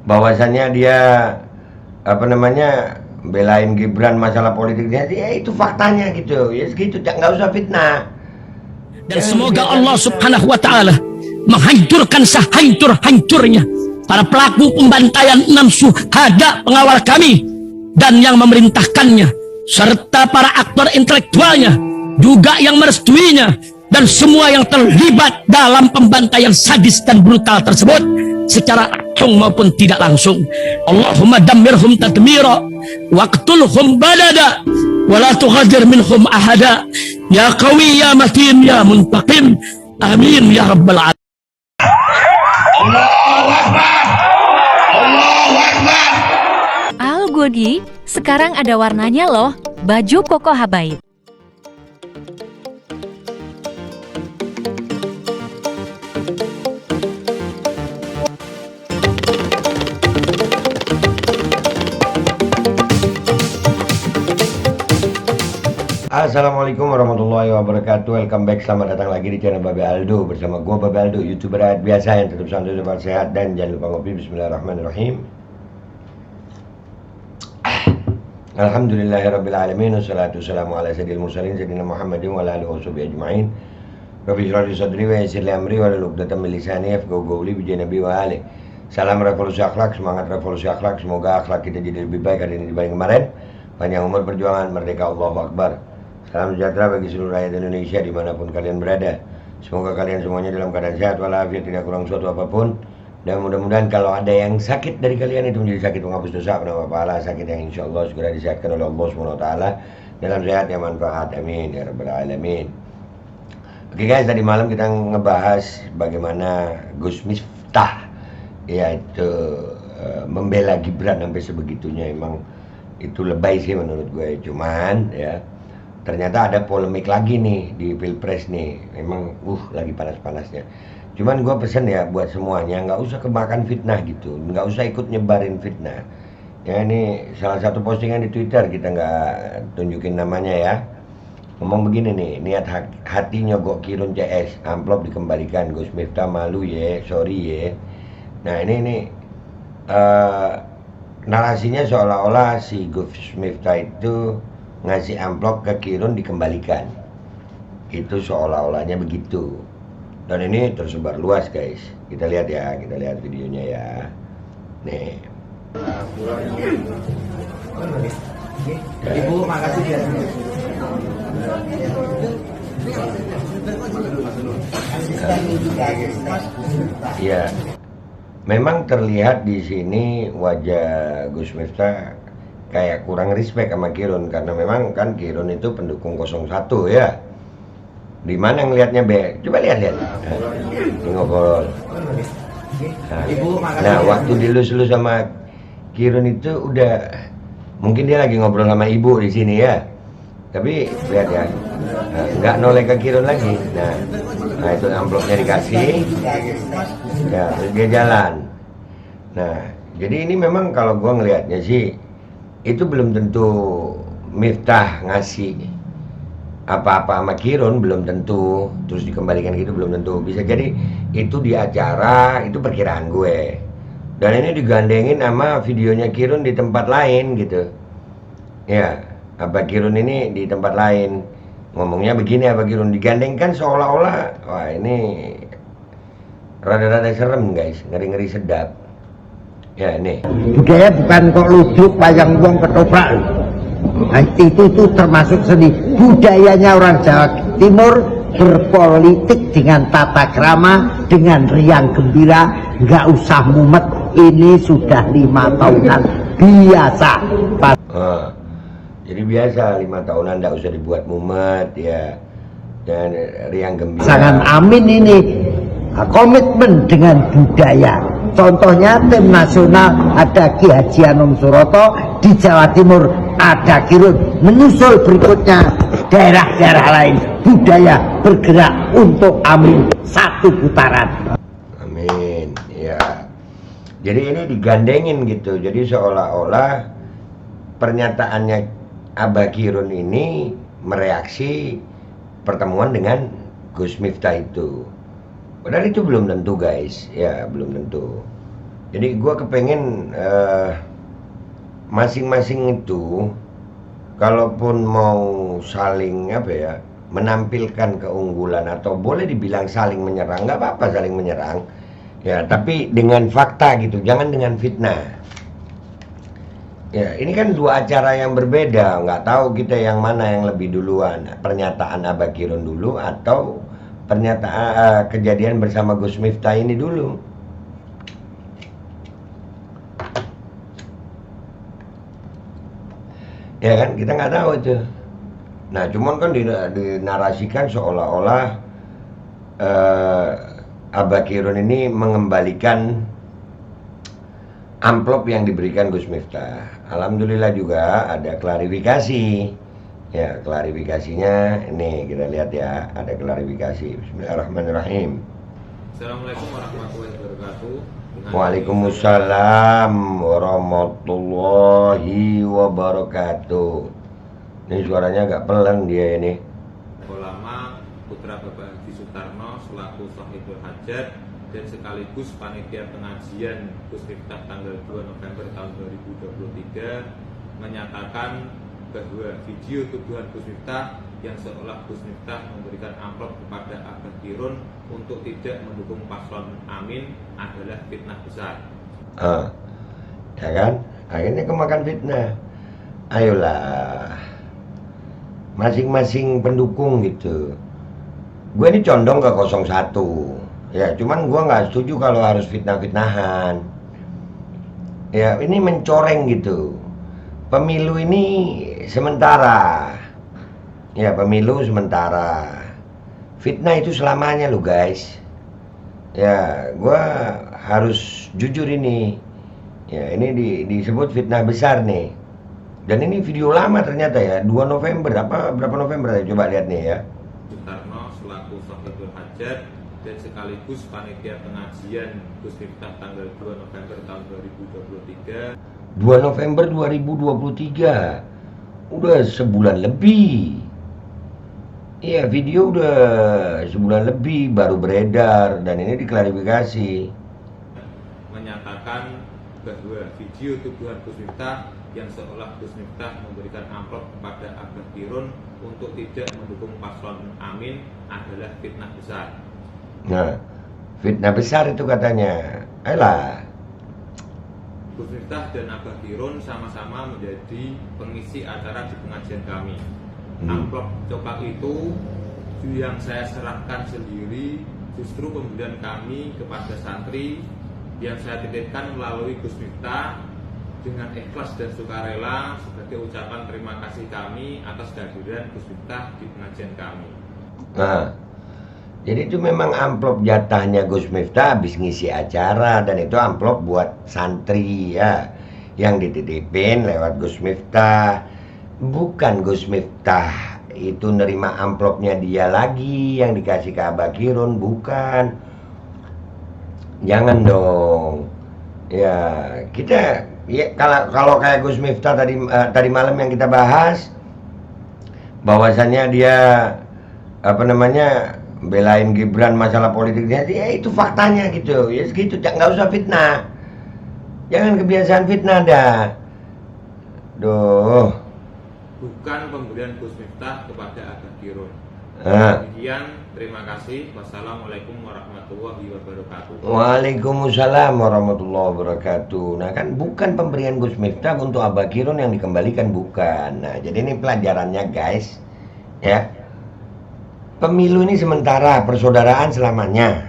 bahwasannya dia apa namanya belain Gibran masalah politiknya, ya itu faktanya gitu, ya segitu, nggak usah fitnah. Dan semoga Allah Subhanahu wa Ta'ala menghancurkan sehancur-hancurnya para pelaku pembantaian 6 syuhada pengawal kami dan yang memerintahkannya, serta para aktor intelektualnya juga yang merestuinya, dan semua yang terlibat dalam pembantaian sadis dan brutal tersebut secara langsung maupun tidak langsung. Allahumma dammirhum tadmira waqtulhum badada wala tughadir minhum ahada ya qawi ya matin ya muntaqim amin ya rabbal alamin. Al Godi, sekarang ada warnanya loh, baju koko habaib. Assalamualaikum warahmatullahi wabarakatuh. Welcome back, selamat datang lagi di channel Babe Aldo. Bersama gua Babe Aldo, youtuber rakyat biasa yang tetap santai, tetap sehat, dan jangan lupa ngopi. Bismillahirrahmanirrahim. Alhamdulillahirrabbilalamin. Wassalatu wassalamu ala sayyidil mursalin sayyidina Muhammadin wa ala alihi washabihi ajma'in. Rabbi shrah li sadri wa yassir li amri wa hlul 'uqdatam min lisani yafqahu qawli bi nabi wa ali. Salam revolusi akhlak, semangat revolusi akhlak. Semoga akhlak kita jadi lebih baik hari ini dibanding kemarin. Panjang umur perjuangan, merdeka, Allahu Akbar. Salam sejahtera bagi seluruh rakyat Indonesia dimanapun kalian berada. Semoga kalian semuanya dalam keadaan sehat walafiat, tidak kurang suatu apapun. Dan mudah-mudahan kalau ada yang sakit dari kalian itu menjadi sakit menghapus dosa, penambah pahala, sakit yang insya Allah segera disehatkan oleh Allah SWT dalam sehat yang manfaat, amin ya rabbal alamin. Oke guys, tadi malam kita ngebahas bagaimana Gus Miftah yaitu membela Gibran sampai sebegitunya. Emang itu lebay sih menurut gue, cuman ya ternyata ada polemik lagi nih di Pilpres nih. Memang lagi panas-panasnya. Cuman gue pesen ya buat semuanya, nggak usah kemakan fitnah gitu, nggak usah ikut nyebarin fitnah. Ya ini salah satu postingan di Twitter, kita nggak tunjukin namanya ya. Ngomong begini nih, niat hati nyogok Kirun CS, amplop dikembalikan, Gus Miftah malu ya, sorry ya. Nah ini narasinya seolah-olah si Gus Miftah itu ngasih amplop ke Kirun dikembalikan. Itu seolah-olahnya begitu. Dan ini tersebar luas guys. Kita lihat ya, kita lihat videonya ya. Nih. Ibu, makasih ya. Ya. Memang terlihat di sini wajah Gus Miftah kayak kurang respect sama Kirun, karena memang kan Kirun itu pendukung 01 ya. Di mana ngelihatnya Be? Coba lihat. Ngobrol. Nah, waktu dilus-lus sama Kirun itu udah, mungkin dia lagi ngobrol sama ibu di sini ya. Tapi lihat ya, nggak noleh ke Kirun lagi. Nah itu amplopnya dikasih. Ya, terus dia jalan. Nah, jadi ini memang kalau gua ngelihatnya sih, itu belum tentu Miftah ngasih apa-apa sama Kirun, belum tentu, terus dikembalikan gitu belum tentu. Bisa jadi itu di acara, itu perkiraan gue. Dan ini digandengin sama videonya Kirun di tempat lain gitu. Ya, apa Kirun ini di tempat lain. Ngomongnya begini apa Kirun, digandengkan seolah-olah, wah ini rada-rada serem guys, ngeri-ngeri sedap. Ya ini. Budaya bukan kok luduk payang wong ketoprak. Nah, itu termasuk seni. Budayanya orang Jawa Timur berpolitik dengan tata krama, dengan riang gembira, nggak usah mumet. Ini sudah 5 tahunan biasa. Jadi biasa 5 tahunan nggak usah dibuat mumet ya, dan riang gembira. Sangat amin ini komitmen dengan budaya. Contohnya tim nasional ada Ki Haji Anum Suroto, di Jawa Timur ada Kirun, menyusul berikutnya daerah-daerah lain. Budaya bergerak untuk amin, satu putaran. Amin ya. Jadi ini digandengin gitu. Jadi seolah-olah pernyataannya Abah Kirun ini mereaksi pertemuan dengan Gus Miftah itu. Padahal itu belum tentu guys, ya belum tentu. Jadi gue kepengen masing-masing itu kalaupun mau saling menampilkan keunggulan atau boleh dibilang saling menyerang, nggak apa-apa saling menyerang ya, tapi dengan fakta gitu, jangan dengan fitnah ya. Ini kan dua acara yang berbeda, nggak tahu kita yang mana yang lebih duluan, pernyataan Abakirun dulu atau pernyataan kejadian bersama Gus Miftah ini dulu ya kan, kita nggak tahu itu. Nah cuman kan dinarasikan seolah-olah Abakirun ini mengembalikan amplop yang diberikan Gus Miftah. Alhamdulillah juga ada klarifikasi ya, klarifikasinya ini kita lihat ya, ada klarifikasi. Bismillahirrahmanirrahim. Assalamualaikum warahmatullahi wabarakatuh. Waalaikumsalam warahmatullahi wabarakatuh. Ini suaranya agak pelan dia ini. Ulama putra Bapak Haji Sutarno selaku Shahidul Hajat dan sekaligus panitia pengajian Gus Miftah tanggal 2 November tahun 2023 menyatakan bahwa video tuduhan Gus Miftah yang seolah Gus Miftah memberikan amplop kepada Abakirun untuk tidak mendukung paslon Amin adalah fitnah besar. Ya kan? Akhirnya kemakan fitnah. Ayolah, masing-masing pendukung gitu. Gue ini condong ke 01 ya, cuman gue nggak setuju kalau harus fitnah-fitnahan ya. Ini mencoreng gitu. Pemilu ini sementara ya, pemilu sementara. Fitnah itu selamanya lo guys ya. Gue harus jujur ini ya, ini disebut fitnah besar nih. Dan ini video lama ternyata ya, 2 November berapa November ya, coba lihat nih ya. Sutarno selaku Shahidul Hajat dan sekaligus panitia pengajian Gus Miftah tanggal 2 November tahun 2023. 2 November 2023, udah sebulan lebih. Iya, video udah sebulan lebih baru beredar dan ini diklarifikasi. Menyatakan bahwa video tuduhan Gus Miftah yang seolah Gus Miftah memberikan amplop kepada Abakirun untuk tidak mendukung paslon Amin adalah fitnah besar. Nah, fitnah besar itu katanya. Ayolah. Gus Miftah dan Abakirun sama-sama menjadi pengisi acara di pengajian kami. Amplop coklat itu yang saya serahkan sendiri justru pemberian kami kepada santri yang saya titipkan melalui Gus Miftah dengan ikhlas dan sukarela sebagai ucapan terima kasih kami atas kehadiran Gus Miftah di pengajian kami. Nah, jadi itu memang amplop jatahnya Gus Miftah habis ngisi acara, dan itu amplop buat santri ya, yang dititipin lewat Gus Miftah. Bukan Gus Miftah itu nerima amplopnya dia lagi yang dikasih ke Abakirun, bukan. Jangan dong. Ya, kita ya, kalau kayak Gus Miftah tadi malam yang kita bahas, bahwasannya dia belain Gibran masalah politiknya, ya itu faktanya gitu. Ya segitu, nggak usah fitnah. Jangan kebiasaan fitnah dah. Bukan pemberian Gus Miftah kepada Abakirun. Demikian, terima kasih. Wassalamualaikum warahmatullahi wabarakatuh. Waalaikumsalam warahmatullahi wabarakatuh. Nah kan bukan pemberian Gus Miftah untuk Abakirun yang dikembalikan, bukan. Nah jadi ini pelajarannya guys ya. Pemilu ini sementara, persaudaraan selamanya.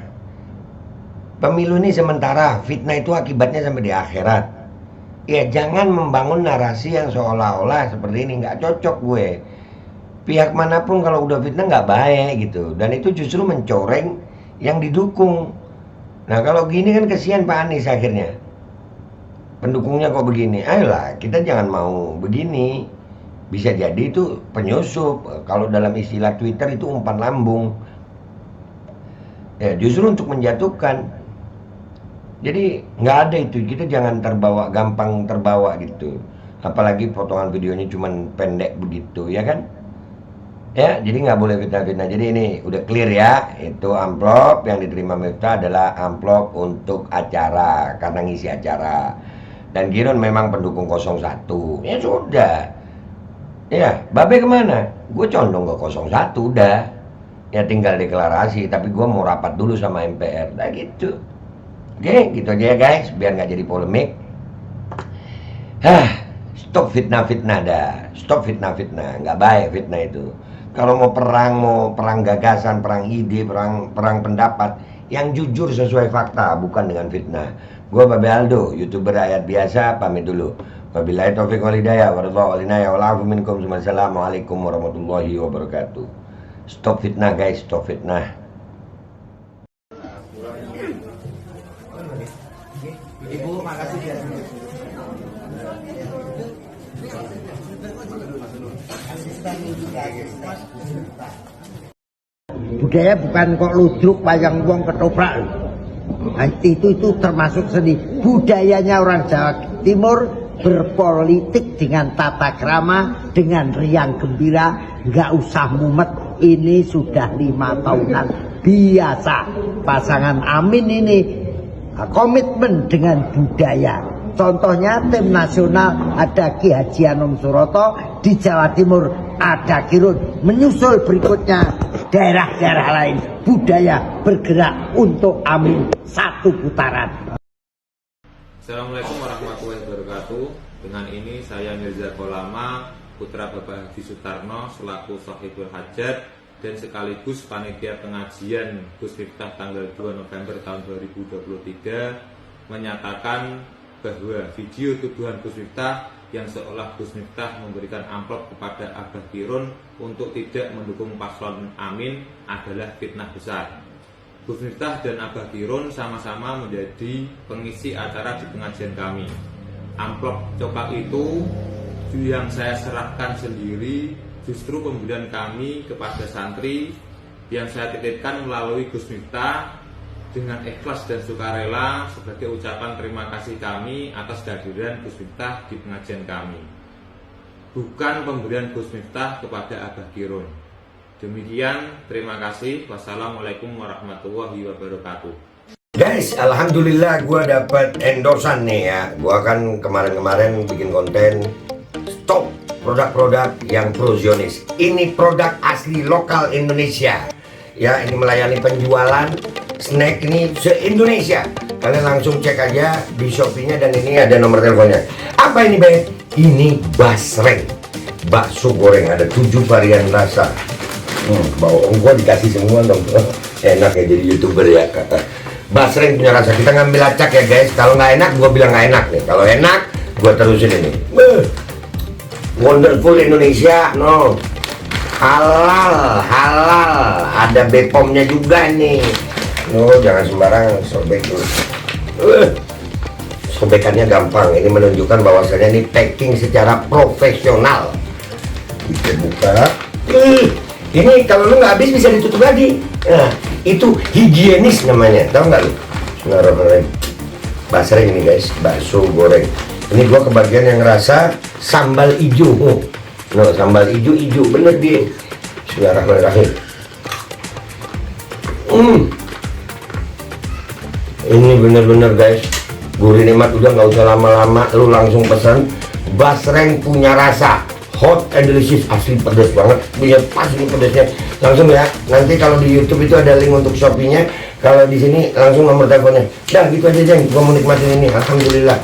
Pemilu ini sementara, fitnah itu akibatnya sampai di akhirat. Ya jangan membangun narasi yang seolah-olah seperti ini, nggak cocok gue. Pihak manapun kalau udah fitnah nggak baik gitu, dan itu justru mencoreng yang didukung. Nah kalau gini kan kesian Pak Anies akhirnya, pendukungnya kok begini. Ayolah, kita jangan mau begini. Bisa jadi itu penyusup, kalau dalam istilah Twitter itu umpan lambung ya, justru untuk menjatuhkan. Jadi nggak ada itu, kita jangan gampang terbawa gitu, apalagi potongan videonya cuman pendek begitu ya kan. Ya, jadi nggak boleh fitnah-fitnah. Jadi ini udah clear ya. Itu amplop yang diterima Miftah adalah amplop untuk acara, karena ngisi acara. Dan Giron memang pendukung 01. Ya sudah. Ya, Babe kemana? Gue condong ke 01 udah. Ya tinggal deklarasi. Tapi gue mau rapat dulu sama MPR. Nah gitu. Oke, gitu aja ya guys. Biar nggak jadi polemik. Stop fitnah-fitnah dah. Stop fitnah-fitnah. Nggak baik fitnah itu. Kalau mau perang gagasan, perang ide, perang pendapat yang jujur sesuai fakta, bukan dengan fitnah. Gua Babe Aldo, YouTuber rakyat biasa, pamit dulu. Wabillahi taufiq wal hidayah, warahmatullahi wabarakatuh. Wa'alaikum minkum. Wassalamualaikum warahmatullahi wabarakatuh. Stop fitnah guys, stop fitnah. Ibu, makasih ya. Budaya bukan kok ludruk wayang wong ketoprak. Itu termasuk seni. Budayanya orang Jawa Timur berpolitik dengan tata krama, dengan riang gembira, nggak usah mumet. Ini sudah 5 tahunan biasa. Pasangan Amin ini komitmen dengan budaya. Contohnya tim nasional ada Ki Haji Anum Suroto, di Jawa Timur ada Kirun, menyusul berikutnya daerah-daerah lain. Budaya bergerak untuk Amin 1 putaran. Assalamualaikum warahmatullahi wabarakatuh. Dengan ini saya Mirza Kolama, putra Bapak Haji Sutarno selaku Sohibul Hajat dan sekaligus panitia pengajian Gus Miftah tanggal 2 November tahun 2023 menyatakan bahwa video tuduhan Gus Miftah yang seolah Gus Miftah memberikan amplop kepada Abah Kirun untuk tidak mendukung paslon Amin adalah fitnah besar. Gus Miftah dan Abah Kirun sama-sama menjadi pengisi acara di pengajian kami. Amplop coklat itu yang saya serahkan sendiri justru pemberian kami kepada santri yang saya titipkan melalui Gus Miftah dengan ikhlas dan sukarela sebagai ucapan terima kasih kami atas kehadiran Gus Miftah di pengajian kami. Bukan pemberian Gus Miftah kepada Abah Kirun. Demikian, terima kasih. Wassalamualaikum warahmatullahi wabarakatuh. Guys, alhamdulillah gue dapat endorsan nih ya. Gue kan kemarin-kemarin bikin konten stop produk-produk yang pro Zionis. Ini produk asli lokal Indonesia. Ya, ini melayani penjualan snack ini se-Indonesia. Kalian langsung cek aja di Shopee-nya dan ini ada nomor teleponnya. Apa ini, Be? Ini basreng. Bakso goreng, ada 7 varian rasa. Bawang gua dikasih semua dong. Enak ya jadi YouTuber ya. Basreng punya rasa. Kita ngambil acak ya guys. Kalau nggak enak, gua bilang nggak enak nih. Kalau enak, gua terusin ini. Wonderful Indonesia, no. Halal. Ada Bepomnya juga nih. No, jangan sembarang sobek dulu. Sobekannya gampang. Ini menunjukkan bahwasanya ini packing secara profesional. Kita buka. Ini kalau lu nggak habis bisa ditutup lagi. Nah, itu higienis namanya. Tahu nggak lu? Bismillahirrahmanirrahim. Basreng ini guys, bakso goreng. Ini gua kebagian yang rasa sambal hijau. No, sambal hijau bener dia. Bismillahirrahmanirrahim. Ini bener-bener guys, gurih nikmat, udah nggak usah lama-lama, lu langsung pesan. Basreng punya rasa hot and delicious, asli pedas banget, punya pas ini pedasnya. Langsung ya, nanti kalau di YouTube itu ada link untuk Shopee-nya, kalau di sini langsung nomor teleponnya. Dah gitu aja Jeng, gua mau nikmatin ini, alhamdulillah.